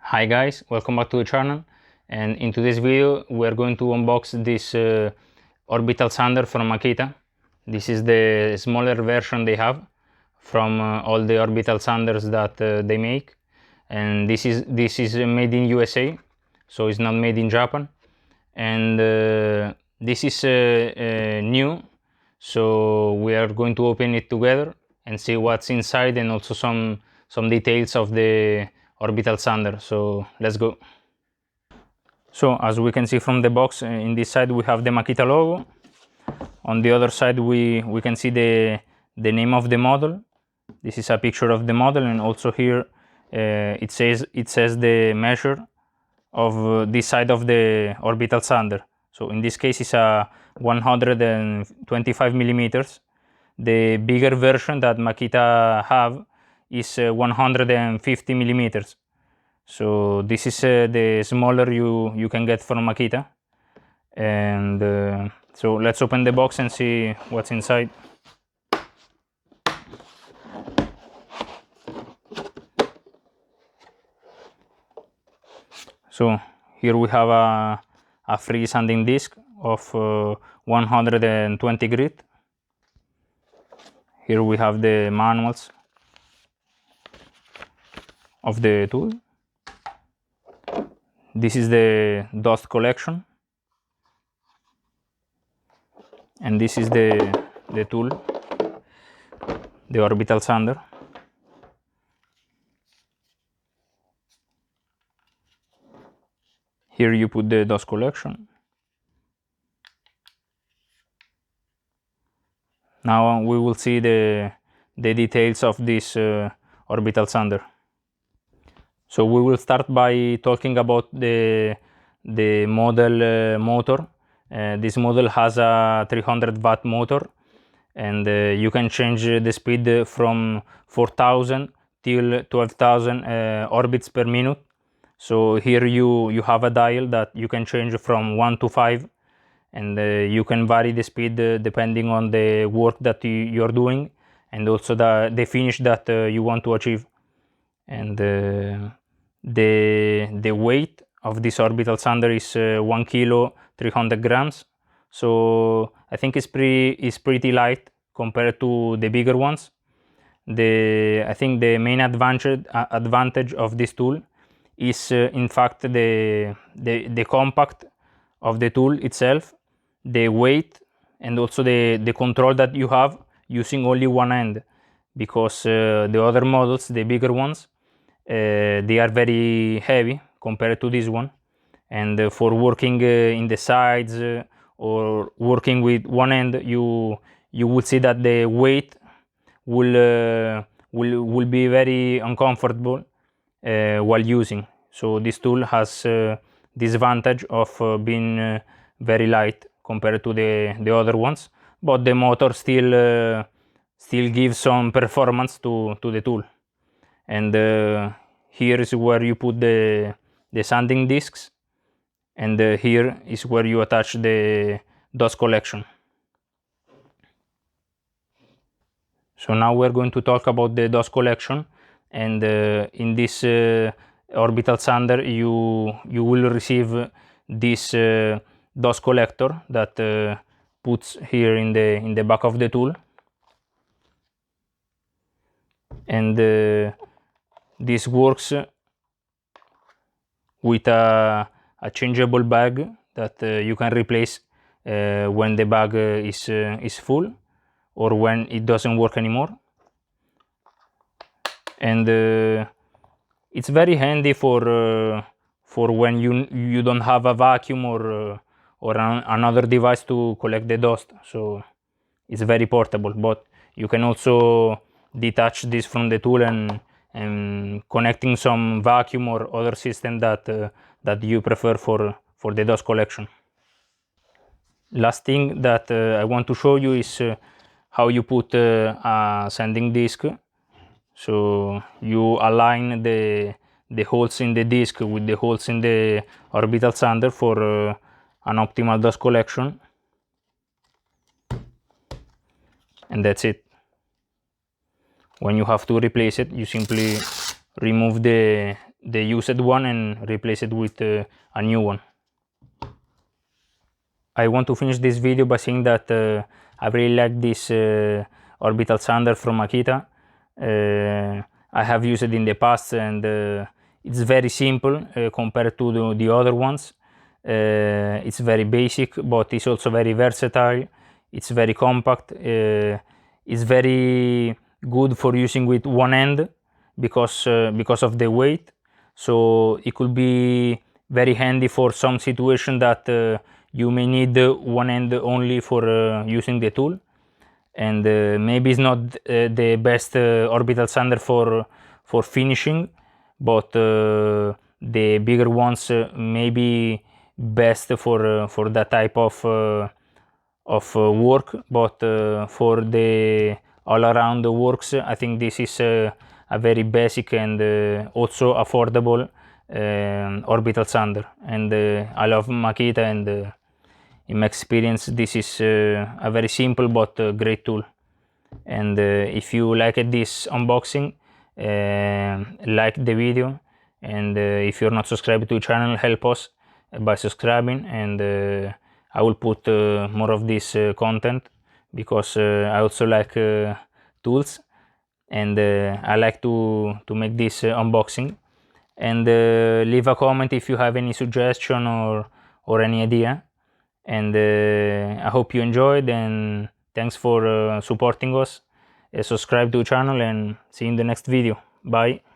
Hi guys, welcome back to the channel, and in today's video we are going to unbox this orbital sander from Makita. This is the smaller version they have from all the orbital sanders that they make, and this is made in USA, so it's not made in Japan. And this is new, so we are going to open it together and see what's inside, and also some details of the orbital sander. So let's go. So as we can see from the box, in this side we have the Makita logo. On the other side we can see the name of the model. This is a picture of the model, and also here it says the measure of this side of the orbital sander. So in this case it's a 125 millimeters. The bigger version that Makita have is 150 millimeters. So this is the smaller you can get from Makita. And so let's open the box and see what's inside. So here we have a free sanding disc of 120 grit. Here we have the manuals of the tool. This is the dust collection, and this is the tool, the orbital sander. Here you put the dust collection. Now we will see the details of this orbital sander. So we will start by talking about the model motor. This model has a 300 watt motor, and you can change the speed from 4000 till 12,000 orbits per minute. So here you have a dial that you can change from 1 to 5, and you can vary the speed depending on the work that you're doing, and also the finish that you want to achieve. And the weight of this orbital sander is 1 kilo 300 grams. So I think it's pretty light compared to the bigger ones. I think the main advantage of this tool is in fact the compact of the tool itself, the weight, and also the control that you have using only one end, because the other models, the bigger ones, they are very heavy compared to this one, and for working in the sides or working with one end, you will see that the weight will be very uncomfortable while using. So this tool has this advantage of being very light compared to the other ones, but the motor still gives some performance to the tool. And here is where you put the sanding discs, and here is where you attach the dust collection. So now we're going to talk about the dust collection, and in this orbital sander you will receive this dust collector that puts here in the back of the tool, and this works with a changeable bag that you can replace when the bag is full or when it doesn't work anymore. And it's very handy for when you don't have a vacuum or another device to collect the dust. So it's very portable, but you can also detach this from the tool and connecting some vacuum or other system that you prefer for the dust collection. Last thing that I want to show you is how you put a sanding disc. So you align the holes in the disc with the holes in the orbital sander for an optimal dust collection, and that's it. When you have to replace it, you simply remove the the used one and replace it with a new one. I want to finish this video by saying that I really like this orbital sander from Makita. I have used it in the past, and it's very simple compared to the other ones. It's very basic, but it's also very versatile. It's very compact. It's very good for using with one hand because of the weight. So it could be very handy for some situation that you may need one hand only for using the tool. And maybe it's not the best orbital sander for finishing, but the bigger ones may be best for that type of work. But for the all-around works, I think this is a very basic and also affordable orbital sander. And I love Makita, and in my experience this is a very simple but great tool. And if you liked this unboxing, like the video, and if you're not subscribed to the channel, help us by subscribing. And I will put more of this content, because I also like tools, and I like to make this unboxing. And leave a comment if you have any suggestion or any idea. And I hope you enjoyed, and thanks for supporting us. Subscribe to the channel, and see you in the next video. Bye.